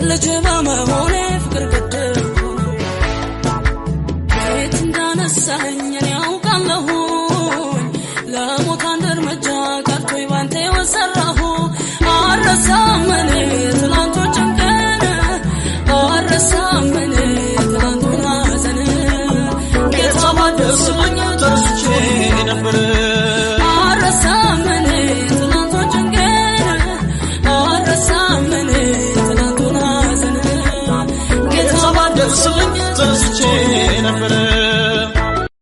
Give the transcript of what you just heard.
ልጅ በመሆኔ ፍቅር ገደል ሆነ ከየት እንዳነሳኸኝ እኔ አውቃለሁኝ ለሞት አንድ እርምጃ ቀርቶኝ ባንተ ወሰራሁ አረሳም እኔ ትላንቶችን ቀን አረሳም እኔ ትላንቱን ሐዘን ጌታ ባደረሰልኝ